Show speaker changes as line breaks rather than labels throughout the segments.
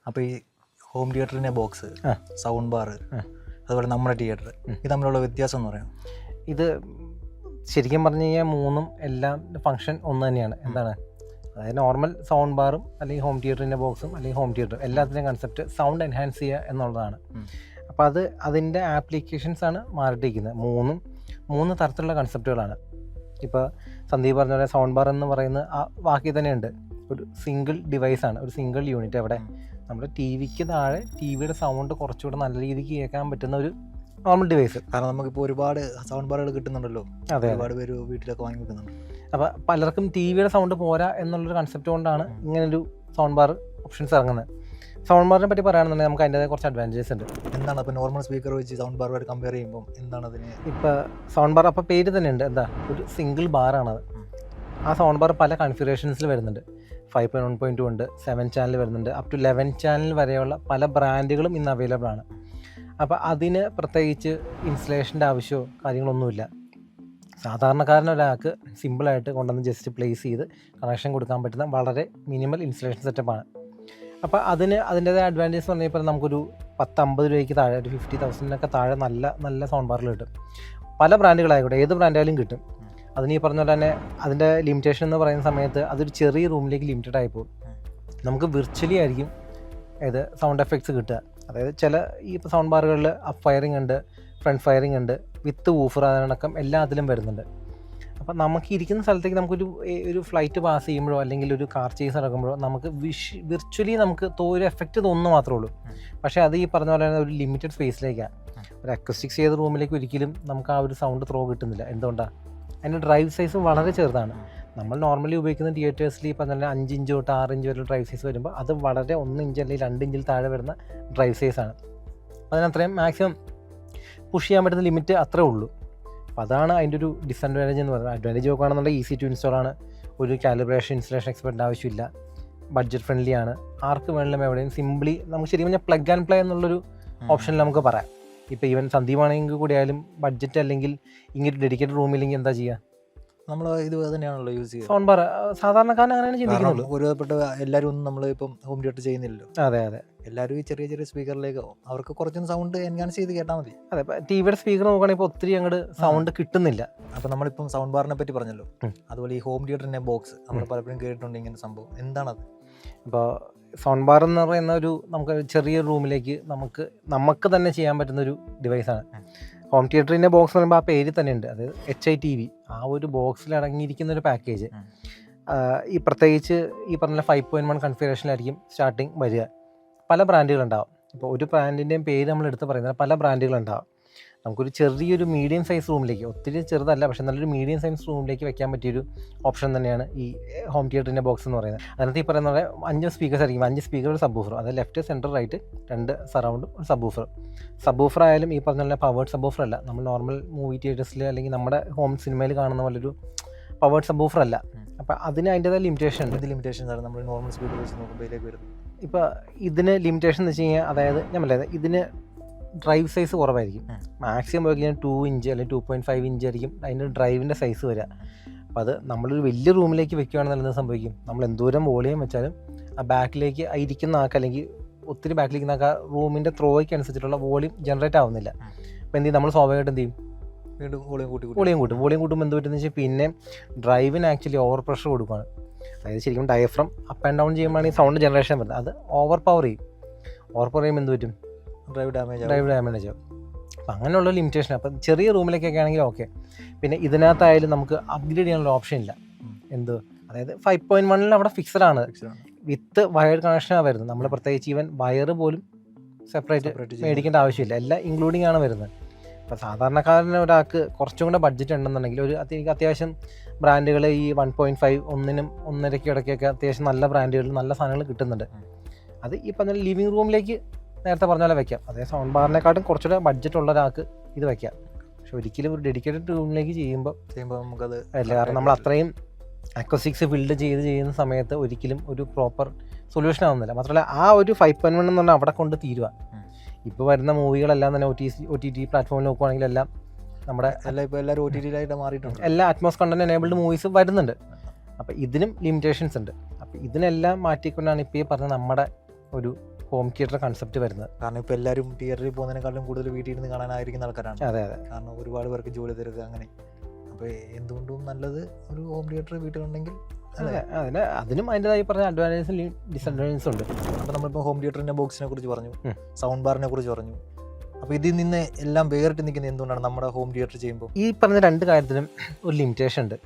അപ്പോൾ ഈ ഹോം തിയേറ്ററിൻ്റെ ബോക്സ്, സൗണ്ട് ബാർ, അതുപോലെ നമ്മുടെ തിയേറ്റർ, ഇത് തമ്മിലുള്ള വ്യത്യാസം എന്ന് പറയാം.
ഇത് ശരിക്കും പറഞ്ഞു കഴിഞ്ഞാൽ മൂന്നും എല്ലാം ഫങ്ഷൻ ഒന്ന് തന്നെയാണ്. എന്താണ്, അതായത് നോർമൽ സൗണ്ട് ബാറും അല്ലെങ്കിൽ ഹോം തിയേറ്ററിൻ്റെ ബോക്സും അല്ലെങ്കിൽ ഹോം തിയേറ്ററും എല്ലാത്തിൻ്റെയും കൺസെപ്റ്റ് സൗണ്ട് എൻഹാൻസ് ചെയ്യുക എന്നുള്ളതാണ്. അപ്പോൾ അതിൻ്റെ ആപ്ലിക്കേഷൻസാണ് മാറിയിട്ടിരിക്കുന്നത്. മൂന്ന് തരത്തിലുള്ള കൺസെപ്റ്റുകളാണ്. ഇപ്പോൾ സന്ദീപ് പറഞ്ഞ പോലെ സൗണ്ട് ബാർ എന്ന് പറയുന്ന ആ വാക്കി തന്നെയുണ്ട്. ഒരു സിംഗിൾ ഡിവൈസാണ്, ഒരു സിംഗിൾ യൂണിറ്റ്. അവിടെ നമ്മുടെ ടി വിക്ക് താഴെ ടി വിയുടെ സൗണ്ട് കുറച്ചുകൂടെ നല്ല രീതിക്ക് കേൾക്കാൻ പറ്റുന്ന ഒരു നോർമൽ ഡിവൈസ്.
കാരണം നമുക്കിപ്പോൾ ഒരുപാട് സൗണ്ട് ബാറുകൾ കിട്ടുന്നുണ്ടല്ലോ. അതെ, ഒരുപാട് പേര് വീട്ടിലൊക്കെ വാങ്ങി വെക്കുന്നുണ്ട്.
അപ്പോൾ പലർക്കും ടി വിയുടെ സൗണ്ട് പോരാ എന്നുള്ളൊരു കൺസെപ്റ്റ് കൊണ്ടാണ് ഇങ്ങനൊരു സൗണ്ട് ബാർ ഓപ്ഷൻസ് ഇറങ്ങുന്നത്. സൗണ്ട് ബാറിനെ പറ്റി പറയുകയാണെന്നുണ്ടെങ്കിൽ നമുക്ക് അതിൻ്റെതായ കുറച്ച് അഡ്വാൻറ്റേജസ് ഉണ്ട്.
എന്താണ് അപ്പോൾ നോർമൽ സ്പീക്കർ വെച്ച് സൗണ്ട് ബാറുമായിട്ട് കമ്പയർ ചെയ്യുമ്പോൾ എന്താണ് അതിന്?
ഇപ്പോൾ സൗണ്ട് ബാർ അപ്പോൾ പേര് തന്നെ ഉണ്ട്, എന്താ, ഒരു സിംഗിൾ ബാറാണത്. ആ സൗണ്ട് ബാർ പല കൺഫിഗറേഷൻസിൽ വരുന്നുണ്ട്. 5.1.2 ഉണ്ട്, 7 ചാനൽ വരുന്നുണ്ട്, അപ് ടു 11 ചാനൽ വരെയുള്ള പല ബ്രാൻഡുകളും ഇന്ന് അവൈലബിൾ ആണ്. അപ്പോൾ അതിന് പ്രത്യേകിച്ച് ഇൻസ്റ്റലേഷൻ്റെ ആവശ്യമോ കാര്യങ്ങളൊന്നുമില്ല. സാധാരണക്കാരനൊരാൾക്ക് സിമ്പിളായിട്ട് കൊണ്ടുവന്ന് ജസ്റ്റ് പ്ലേസ് ചെയ്ത് കണക്ഷൻ കൊടുക്കാൻ പറ്റുന്ന വളരെ മിനിമൽ ഇൻസ്റ്റലേഷൻ സെറ്റപ്പാണ്. അപ്പോൾ അതിൻ്റേതായ അഡ്വാൻറ്റേജ് എന്ന് പറഞ്ഞാൽ നമുക്കൊരു 10-50 രൂപയ്ക്ക് താഴെ, ഒരു 50,000 താഴെ നല്ല സൗണ്ട് ബാറിൽ കിട്ടും. പല ബ്രാൻഡുകളായിക്കോട്ടെ, ഏത് ബ്രാൻഡായാലും കിട്ടും. അതിന് ഈ പറഞ്ഞ പോലെ തന്നെ അതിൻ്റെ ലിമിറ്റേഷൻ എന്ന് പറയുന്ന സമയത്ത് അതൊരു ചെറിയ റൂമിലേക്ക് ലിമിറ്റഡ് ആയിപ്പോൾ നമുക്ക് വിർച്വലി ആയിരിക്കും ഇത് സൗണ്ട് എഫക്ട്സ് കിട്ടുക. അതായത് ചില ഈ സൗണ്ട് ബാറുകളിൽ അപ്പ് ഫയറിംഗ് ഉണ്ട്, ഫ്രണ്ട് ഫയറിംഗ് ഉണ്ട്, വിത്ത് വൂഫർ അതിനടക്കം എല്ലാത്തിലും വരുന്നുണ്ട്. അപ്പം നമുക്ക് ഇരിക്കുന്ന സ്ഥലത്തേക്ക് നമുക്കൊരു ഫ്ലൈറ്റ് പാസ് ചെയ്യുമ്പോഴോ അല്ലെങ്കിൽ ഒരു കാർ ചേസ് നടക്കുമ്പോഴോ നമുക്ക് വിർച്വലി നമുക്ക് ഒരു എഫക്റ്റ് തോന്നുന്നു മാത്രമേ ഉള്ളൂ. പക്ഷേ അത് ഈ പറഞ്ഞ പോലെ ഒരു ലിമിറ്റഡ് സ്പേസിലേക്കാണ്. ഒരു അക്വസ്റ്റിക്സ് ചെയ്ത റൂമിലേക്ക് ഒരിക്കലും നമുക്ക് ആ ഒരു സൗണ്ട് ത്രോ കിട്ടുന്നില്ല. എന്തുകൊണ്ടാണ്? അതിൻ്റെ ഡ്രൈവ് സൈസ് വളരെ ചെറുതാണ്. നമ്മൾ നോർമലി ഉപയോഗിക്കുന്ന തിയേറ്റേഴ്സിൽ ഈ പറഞ്ഞ 5 ഇഞ്ച് തൊട്ട് 6 ഇഞ്ച് വരെ ഡ്രൈവ് സൈസ് വരുമ്പോൾ അത് വളരെ 1 ഇഞ്ച് അല്ലെങ്കിൽ 2 ഇഞ്ചിൽ താഴെ വരുന്ന ഡ്രൈവ് സൈസാണ്. അതിനത്രയും മാക്സിമം പുഷ് ചെയ്യാൻ പറ്റുന്ന ലിമിറ്റ് അത്രേ ഉള്ളൂ. അപ്പോൾ അതാണ് അതിൻ്റെ ഒരു ഡിസഡ്വാൻറ്റേജ് എന്ന് പറയുന്നത്. അഡ്വാൻറ്റേജ് നോക്കുകയാണെന്നുണ്ടെങ്കിൽ ഈസി ടു ഇൻസ്റ്റാൾ ആണ്, ഒരു കാലിബ്രേഷൻ ഇൻസ്റ്റലേഷൻ എക്സ്പെർട്ടിൻ്റെ ആവശ്യമില്ല, ബഡ്ജറ്റ് ഫ്രണ്ട്ലി ആണ്, ആർക്ക് വേണമെങ്കിലും എവിടെയും സിംപ്ലി നമുക്ക് ശരിക്കും പറഞ്ഞാൽ പ്ലഗ് ആൻഡ് പ്ലേ എന്നുള്ളൊരു ഓപ്ഷനിൽ നമുക്ക് പറയാം. ഇപ്പോൾ ഈവൻ സന്ദീപാണെങ്കിൽ കൂടി ആയാലും ബഡ്ജറ്റ് അല്ലെങ്കിൽ ഇങ്ങനെ ഡെഡിക്കേറ്റഡ് റൂമില്ലെങ്കിൽ എന്താ ചെയ്യുക,
നമ്മൾ ഇത് തന്നെയാണല്ലോ യൂസ് ചെയ്യുക.
സൗണ്ട് ബാർ സാധാരണക്കാരൻ അങ്ങനെയാണ് ചിന്തിക്കുന്നുള്ളൂ.
ഒരുപ്പെട്ട എല്ലാവരും ഒന്നും നമ്മളിപ്പം ഹോം തിയേറ്റർ ചെയ്യുന്നില്ലല്ലോ.
അതെ,
എല്ലാവരും ഈ ചെറിയ സ്പീക്കറിലേക്ക് അവർക്ക് കുറച്ചൊന്നും സൗണ്ട് എൻഹാൻസ് ചെയ്ത് കേട്ടാൽ മതി.
അതെ, ടി വിയുടെ സ്പീക്കർ നോക്കുകയാണെങ്കിൽ ഇപ്പോൾ ഒത്തിരി അങ്ങോട്ട് സൗണ്ട് കിട്ടുന്നില്ല.
അപ്പോൾ നമ്മളിപ്പം സൗണ്ട് ബാറിനെ പറ്റി പറഞ്ഞല്ലോ, അതുപോലെ ഈ ഹോം തിയേറ്ററിൻ്റെ ബോക്സ് നമ്മൾ പലപ്പോഴും കേട്ടിട്ടുണ്ട് ഇങ്ങനെ സംഭവം. എന്താണത്?
ഇപ്പോൾ സൗണ്ട് ബാർ എന്ന് പറയുന്ന ഒരു നമുക്ക് ചെറിയ റൂമിലേക്ക് നമുക്ക് തന്നെ ചെയ്യാൻ പറ്റുന്ന ഒരു ഡിവൈസാണ്. ഹോം തിയേറ്ററിൻ്റെ ബോക്സ് എന്ന് പറയുമ്പോൾ ആ പേര് തന്നെ ഉണ്ട്, അതായത് HITV. ആ ഒരു ബോക്സിൽ അടങ്ങിയിരിക്കുന്ന ഒരു പാക്കേജ് ഈ പ്രത്യേകിച്ച് ഈ പറഞ്ഞ 5.1 കൺഫിഗറേഷനിലായിരിക്കും സ്റ്റാർട്ടിങ് വരിക. പല ബ്രാൻഡുകളുണ്ടാവും. ഇപ്പോൾ ഒരു ബ്രാൻഡിൻ്റെയും പേര് നമ്മൾ എടുത്ത് പറയുന്നത് പല ബ്രാൻഡുകളുണ്ടാവും. നമുക്കൊരു ചെറിയൊരു മീഡിയം സൈസ് റൂമിലേക്ക്, ഒത്തിരി ചെറുതല്ല പക്ഷേ നല്ലൊരു മീഡിയം സൈസ് റൂമിലേക്ക് വെക്കാൻ പറ്റിയൊരു ഓപ്ഷൻ തന്നെയാണ് ഈ ഹോം തിയേറ്ററിൻ്റെ ബോക്സ് എന്ന് പറയുന്നത്. അതിനകത്ത് ഈ പറയുന്ന പോലെ 5 സ്പീക്കേഴ്സ് ആയിരിക്കും. 5 സ്പീക്കർ, ഒരു സബ് വൂഫർ, അതായത് ലെഫ്റ്റ്, സെൻറ്റർ, റൈറ്റ് 2 സറൗണ്ടും ഒരു സബ് വൂഫർ. സബ് വൂഫർ ആയാലും ഈ പറഞ്ഞ പോലെ പവേർഡ് സബ് വൂഫർ അല്ല. നമ്മൾ നോർമൽ മൂവി തിയേറ്റേഴ്സിൽ അല്ലെങ്കിൽ നമ്മുടെ ഹോം സിനിമയിൽ കാണുന്ന പോലെ ഒരു പവേർഡ് സബ് വൂഫർ അല്ല. അപ്പോൾ അതിന് അതിൻ്റെതായ ലിമിറ്റേഷൻ ഉണ്ട്.
ഇത് ലിമിറ്റേഷൻസ് ആണ് നമ്മൾ നോർമൽ സ്പീക്കർ വെച്ച് നോക്കുമ്പോഴേക്ക് വരുന്നത്.
ഇപ്പോൾ ഇതിന് ലിമിറ്റേഷൻ എന്ന് വെച്ച് കഴിഞ്ഞാൽ, അതായത് ഞാൻ പറയുന്നത് ഇതിന് ഡ്രൈവ് സൈസ് കുറവായിരിക്കും. മാക്സിമം പോയി കഴിഞ്ഞാൽ 2 ഇഞ്ച് അല്ലെങ്കിൽ 2.5 ഇഞ്ച് ആയിരിക്കും അതിൻ്റെ ഡ്രൈവിൻ്റെ സൈസ് വരിക. അപ്പോൾ അത് നമ്മളൊരു വലിയ റൂമിലേക്ക് വെക്കുകയാണെന്നുള്ളത് എന്ത് സംഭവിക്കും, നമ്മൾ എന്തോരം വോളിയം വെച്ചാലും ആ ബാക്കിലേക്ക് ഇരിക്കുന്ന ആൾക്ക് അല്ലെങ്കിൽ ഒത്തിരി ബാക്കിലിരിക്കുന്ന ആൾക്ക് റൂമിൻ്റെ ത്രോയ്ക്ക് അനുസരിച്ചിട്ടുള്ള വോളിയം ജനറേറ്റ് ആവുന്നില്ല. അപ്പോൾ എന്ത് ചെയ്യും, നമ്മൾ സ്വാഭാവികമായിട്ട് എന്ത് ചെയ്യും,
വീണ്ടും വോളിയം
കൂട്ടുമ്പോൾ എന്ത് പറ്റുമെന്ന് വെച്ചാൽ പിന്നെ ഡ്രൈവിന് ആക്ച്വലി ഓവർ പ്രഷർ കൊടുക്കുകയാണ്. അതായത് ശരിക്കും ഡയഫ്രം അപ്പ് ആൻഡ് ഡൗൺ ചെയ്യുമ്പോഴാണ് ഈ സൗണ്ട് ജനറേഷൻ വരുന്നത്. അത് ഓവർ പവർ ചെയ്യുമ്പോൾ എന്ത് പറ്റും,
ഡ്രൈവ് ഡാമേജ്
ആവും. അപ്പം അങ്ങനെയുള്ള ലിമിറ്റേഷൻ. അപ്പം ചെറിയ റൂമിലേക്കൊക്കെ ആണെങ്കിൽ ഓക്കെ. പിന്നെ ഇതിനകത്തായാലും നമുക്ക് അപ്ഗ്രേഡ് ചെയ്യാനുള്ള ഓപ്ഷൻ ഇല്ല. അതായത് 5.1 അവിടെ ഫിക്സഡ് ആണ്, വിത്ത് വയർഡ് കണക്ഷനാണ് വരുന്നത്. നമ്മൾ പ്രത്യേകിച്ച് ഈവൻ വയർ പോലും സെപ്പറേറ്റ് മേടിക്കേണ്ട ആവശ്യമില്ല, എല്ലാം ഇൻക്ലൂഡിങ് ആണ് വരുന്നത്. അപ്പോൾ സാധാരണക്കാരന് ഒരാൾക്ക് കുറച്ചും കൂടെ ബഡ്ജറ്റ് ഉണ്ടെന്നുണ്ടെങ്കിൽ എനിക്ക് അത്യാവശ്യം ബ്രാൻഡുകൾ ഈ 1.5, 1-നും 1.5 ഇടയ്ക്കൊക്കെ അത്യാവശ്യം നല്ല ബ്രാൻഡുകളിൽ നല്ല സാധനങ്ങൾ കിട്ടുന്നുണ്ട്. അത് ഈ പറഞ്ഞ ലിവിങ് റൂമിലേക്ക് നേരത്തെ പറഞ്ഞ പോലെ വെക്കാം. അതേ സൗണ്ട് ബാറിനെക്കാട്ടും കുറച്ചുകൂടെ ബഡ്ജറ്റ് ഉള്ള ഒരാൾക്ക് ഇത് വെക്കാം. പക്ഷെ ഒരിക്കലും ഒരു ഡെഡിക്കേറ്റഡ് റൂമിലേക്ക് ചെയ്യുമ്പോൾ
നമുക്കത്
അല്ല, കാരണം നമ്മൾ അത്രയും അക്വസ്റ്റിക്സ് ബിൽഡ് ചെയ്യുന്ന സമയത്ത് ഒരിക്കലും ഒരു പ്രോപ്പർ സൊല്യൂഷൻ ആവുന്നില്ല. മാത്രമല്ല ആ ഒരു 5.1 എന്ന് പറഞ്ഞാൽ അവിടെ കൊണ്ട് തീരുക. ഇപ്പോൾ വരുന്ന മൂവികളെല്ലാം തന്നെ OTT പ്ലാറ്റ്ഫോമിൽ നോക്കുവാണെങ്കിൽ എല്ലാം നമ്മുടെ
ഇപ്പോൾ എല്ലാവരും OTT-ലായിട്ട് മാറിയിട്ടുണ്ട്.
എല്ലാ അറ്റ്മോസ് കണ്ടന്റ് എനേബിൾഡ് മൂവീസ് വരുന്നുണ്ട്. അപ്പോൾ ഇതിനും ലിമിറ്റേഷൻസ് ഉണ്ട്. അപ്പോൾ ഇതിനെല്ലാം മാറ്റിക്കൊണ്ടാണ് ഇപ്പോൾ ഈ പറഞ്ഞ നമ്മുടെ ഒരു ഹോം തിയേറ്റർ കൺസെപ്റ്റ് വരുന്നത്.
കാരണം ഇപ്പോൾ എല്ലാവരും തിയേറ്ററിൽ പോകുന്നതിനേക്കാളും കൂടുതൽ വീട്ടിൽ ഇരുന്ന് കാണാനായിരിക്കുന്ന ആൾക്കാരാണ്.
അതെ അതെ.
കാരണം ഒരുപാട് പേർക്ക് ജോലി തിരക്ക് അങ്ങനെ. അപ്പോൾ എന്തുകൊണ്ടും നല്ലത് ഒരു ഹോം തിയേറ്റർ വീട്ടിലുണ്ടെങ്കിൽ.
അതെ, അതിനും അതിൻ്റെതായി പറഞ്ഞ അഡ്വാൻറ്റേജും ഡിസഡ്വാൻറ്റേജസും ഉണ്ട്.
അപ്പോൾ നമ്മളിപ്പോൾ ഹോം തിയേറ്ററിൻ്റെ ബോക്സിനെ കുറിച്ച് പറഞ്ഞു, സൗണ്ട് ബാറിനെ കുറിച്ച് പറഞ്ഞു. അപ്പോൾ ഇതിൽ നിന്ന് എല്ലാം വേറിട്ട് നിൽക്കുന്നത് എന്തുകൊണ്ടാണ് നമ്മുടെ ഹോം തിയേറ്റർ ചെയ്യുമ്പോൾ? ഈ
പറഞ്ഞ രണ്ട് കാര്യത്തിനും ഒരു ലിമിറ്റേഷൻ ഉണ്ട്.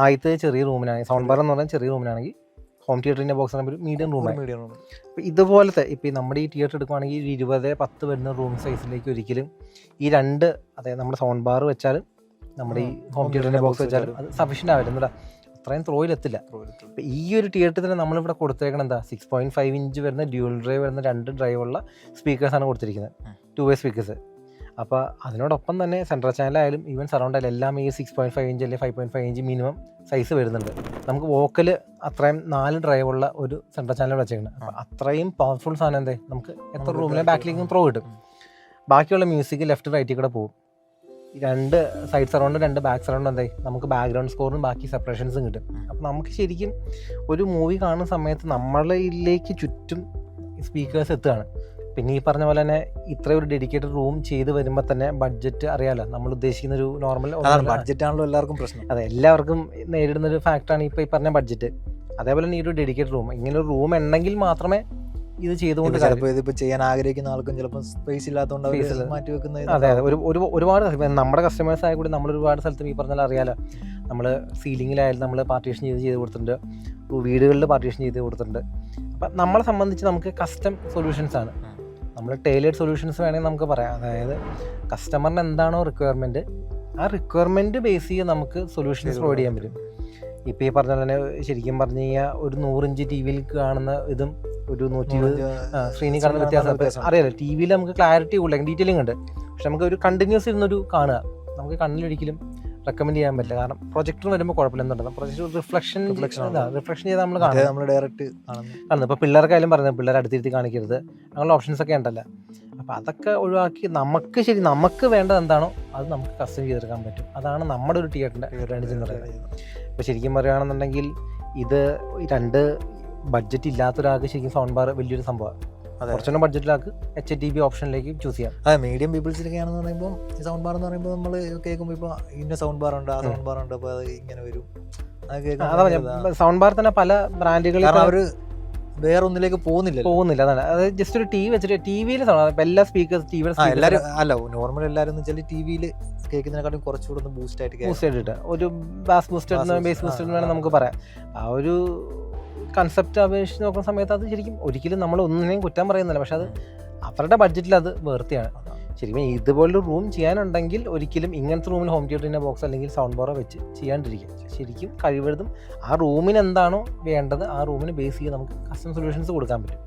ആദ്യത്തെ ചെറിയ റൂമിനാണെങ്കിൽ, സൗണ്ട് ബാർ എന്ന് പറഞ്ഞാൽ ചെറിയ റൂമിനാണെങ്കിൽ, ഹോം തിയേറ്ററിൻ്റെ ബോക്സ് ആകുമ്പോൾ ഒരു മീഡിയം റൂമാണ്. അപ്പോൾ ഇതുപോലത്തെ ഇപ്പോൾ നമ്മുടെ ഈ തിയേറ്റർ എടുക്കുവാണെങ്കിൽ 20-10 വരുന്ന റൂം സൈസിലേക്ക് ഒരിക്കലും ഈ രണ്ട്, അതായത് നമ്മുടെ സൗണ്ട് ബാർ വെച്ചാലും നമ്മുടെ ഈ ഹോം തിയേറ്ററിൻ്റെ ബോക്സ് വെച്ചാലും അത് സഫീഷ്യൻ്റ് ആവില്ല. എന്താ അത്രയും ത്രോയിലെത്തില്ല. ഇപ്പോൾ ഈ ഒരു തിയേറ്ററിൽ തന്നെ നമ്മളിവിടെ കൊടുത്തേക്കണം എന്താ 6.5 ഇഞ്ച് വരുന്ന ഡ്യൂൽ ഡ്രൈവ് വരുന്ന 2 ഡ്രൈവുള്ള സ്പീക്കേഴ്സാണ് കൊടുത്തിരിക്കുന്നത്, 2-way സ്പീക്കേഴ്സ്. അപ്പോൾ അതിനോടൊപ്പം തന്നെ സെൻട്രൽ ചാനലായാലും ഈവൻ സറൗണ്ട് ആയാലും എല്ലാം ഈ 6.5 ഇഞ്ച് അല്ലെങ്കിൽ 5.5 ഇഞ്ച് മിനിമം സൈസ് വരുന്നുണ്ട്. നമുക്ക് വോക്കൽ അത്രയും 4 ഡ്രൈവുള്ള ഒരു സെൻട്രൽ ചാനൽ വെച്ചേക്കുന്നത്. അപ്പോൾ അത്രയും പവർഫുൾ സാധനം എന്തേ നമുക്ക് എത്ര റൂമിലെ ബാക്കിലേക്കും ത്രോ കിട്ടും. ബാക്കിയുള്ള മ്യൂസിക് ലെഫ്റ്റ് റൈറ്റിൽ കൂടെ പോകും. 2 സൈഡ് സറൗണ്ട് 2 ബാക്ക് സറൗണ്ട് എന്തായി നമുക്ക് ബാക്ക്ഗ്രൗണ്ട് സ്കോറും ബാക്കി സെപ്പറേഷൻസും കിട്ടും. അപ്പോൾ നമുക്ക് ശരിക്കും ഒരു മൂവി കാണുന്ന സമയത്ത് നമ്മളിലേക്ക് ചുറ്റും സ്പീക്കേഴ്സ് എത്തുകയാണ്. പിന്നെ ഈ പറഞ്ഞ പോലെ തന്നെ ഇത്ര ഒരു ഡെഡിക്കേറ്റഡ് റൂം ചെയ്ത് വരുമ്പോൾ തന്നെ ബഡ്ജറ്റ് അറിയാലോ, നമ്മൾ ഉദ്ദേശിക്കുന്ന ഒരു നോർമൽ
ബഡ്ജറ്റ് ആണല്ലോ എല്ലാവർക്കും പ്രശ്നം.
അതെ, എല്ലാവർക്കും നേരിടുന്ന ഒരു ഫാക്ടറാണ് ഇപ്പോൾ ഈ പറഞ്ഞ ബഡ്ജറ്റ്. അതേപോലെ തന്നെ ഈ ഒരു ഡെഡിക്കേറ്റഡ് റൂം, ഇങ്ങനെ ഒരു റൂം ഉണ്ടെങ്കിൽ മാത്രമേ ഇത് ചെയ്തുകൊണ്ട്
ഇതിപ്പോൾ ചെയ്യാൻ ആഗ്രഹിക്കുന്ന ആൾക്കും ചിലപ്പോൾ സ്പേസ് ഇല്ലാത്തതുകൊണ്ട് മാറ്റി വെക്കുന്നത്.
അതെ അതെ, ഒരുപാട് നമ്മുടെ കസ്റ്റമേഴ്സ് ആയ കൂടി നമ്മൾ ഒരുപാട് സ്ഥലത്തും ഈ പറഞ്ഞാൽ അറിയാലോ, നമ്മൾ സീലിങ്ങിലായാലും നമ്മൾ പാർട്ടീഷൻ ചെയ്ത് കൊടുത്തിട്ടുണ്ട്, വീടുകളിൽ പാർട്ടീഷൻ ചെയ്ത് കൊടുത്തിട്ടുണ്ട്. അപ്പം നമ്മളെ സംബന്ധിച്ച് നമുക്ക് കസ്റ്റം സൊല്യൂഷൻസ് ആണ്, നമ്മൾ ടൈലേഡ് സൊല്യൂഷൻസ് വേണമെങ്കിൽ നമുക്ക് പറയാം. അതായത് കസ്റ്റമറിന് എന്താണോ റിക്വയർമെൻറ്റ്, ആ റിക്വയർമെൻറ്റ് ബേസ് ചെയ്ത് നമുക്ക് സൊല്യൂഷൻസ് പ്രൊവൈഡ് ചെയ്യാൻ പറ്റും. ഇപ്പോൾ ഈ പറഞ്ഞ തന്നെ ശരിക്കും പറഞ്ഞു കഴിഞ്ഞാൽ ഒരു 100 ഇഞ്ച് ടി വിയിൽ കാണുന്ന ഇതും ഒരു 120 സ്ക്രീനിൽ കാണുന്ന വ്യത്യാസം അറിയാലോ. ടി വിയിൽ നമുക്ക് ക്ലാരിറ്റി കൂടുതൽ ഡീറ്റെയിലിംഗ് ഉണ്ട്, പക്ഷെ നമുക്ക് ഒരു കണ്ടിന്യൂസ് ഇരുന്നൊരു കാണുക നമുക്ക് കണ്ണിലൊരിക്കലും റെക്കമെൻഡ് ചെയ്യാൻ പറ്റില്ല. കാരണം പ്രൊജക്ടർ വരുമ്പോൾ കുഴപ്പമില്ല, എന്തുണ്ട് പ്രൊജക്ടർ റിഫ്ലക്ഷൻ ചെയ്ത് നമ്മൾ കാണുന്നത്
ഡയറക്റ്റ്
കാണുന്നത്. ഇപ്പോൾ പിള്ളേർക്കായാലും പറയുന്നത് പിള്ളേർ അടുത്തിരുത്തി കാണിക്കരുത്, അങ്ങനെയുള്ള ഓപ്ഷൻസ് ഒക്കെ ഉണ്ടല്ലോ. അപ്പോൾ അതൊക്കെ ഒഴിവാക്കി നമുക്ക് വേണ്ടത് എന്താണോ അത് നമുക്ക് കസ്റ്റം ചെയ്തെടുക്കാൻ പറ്റും. അതാണ് നമ്മുടെ ഒരു തിയേറ്ററിൻ്റെ അഡ്വാൻറ്റേജ് എന്ന് പറയുന്നത്. ഇപ്പോൾ ശരിക്കും പറയുകയാണെന്നുണ്ടെങ്കിൽ ഇത് 2 ബഡ്ജറ്റ് ഇല്ലാത്തൊരാൾക്ക് ശരിക്കും സൗണ്ട് ബാർ വലിയൊരു സംഭവമാണ്. കുറച്ചുകൂടെ ബഡ്ജറ്റിലാക്ക് HDB ഓപ്ഷനിലേക്ക് ചൂസ് ചെയ്യാം.
അതെ, മീഡിയം പീപ്പിൾസിലൊക്കെയാണെന്ന് പറയുമ്പോൾ ഈ സൗണ്ട് ബാർ എന്ന് പറയുമ്പോൾ നമ്മൾ കേൾക്കുമ്പോൾ ഇപ്പോൾ ഇന്ന സൗണ്ട് ബാർ ഉണ്ട്, ആ സൗണ്ട് ബാർ ഉണ്ട്, അപ്പോൾ അത് ഇങ്ങനെ വരും.
സൗണ്ട് ബാർ തന്നെ പല ബ്രാൻഡുകളിൽ
അവർ വേറെ ഒന്നിലേക്ക് പോകുന്നില്ല.
അതാണ്, അതായത് ജസ്റ്റ് ഒരു ടി വി വെച്ചിട്ട് ടി വിയിൽ എല്ലാ സ്പീക്കേഴ്സ് ടി വിയിൽ
എല്ലാവരും അല്ല, നോർമൽ എല്ലാവരും എന്ന് വെച്ചാൽ ടി വിയിൽ കേൾക്കുന്നതിനെക്കാട്ടും കുറച്ചുകൂടെ ഒന്ന് ബൂസ്റ്റ്
ആയിട്ട് ഒരു ബേസ് ബൂസ്റ്റർ വേണം നമുക്ക് പറയാം. ആ ഒരു കൺസെപ്റ്റ് അപേക്ഷിച്ച് നോക്കുന്ന സമയത്ത് അത് ശരിക്കും ഒരിക്കലും നമ്മൾ ഒന്നിനെയും കുറ്റം പറയുന്നില്ല, പക്ഷെ അത് അവരുടെ ബഡ്ജറ്റിൽ അത് വേർത്തിയാണ്. ശരിക്കും ഇതുപോലൊരു റൂം ചെയ്യാനുണ്ടെങ്കിൽ ഒരിക്കലും ഇങ്ങനത്തെ റൂമിൽ ഹോം തിയേറ്ററിൻ്റെ ബോക്സ് അല്ലെങ്കിൽ സൗണ്ട് ബാറോ വെച്ച് ചെയ്യാണ്ടിരിക്കുക. ശരിക്കും കഴിവതും ആ റൂമിന് എന്താണോ വേണ്ടത് ആ റൂമിന് ബേസ് ചെയ്ത് നമുക്ക് കസ്റ്റം സൊല്യൂഷൻസ് കൊടുക്കാൻ പറ്റും.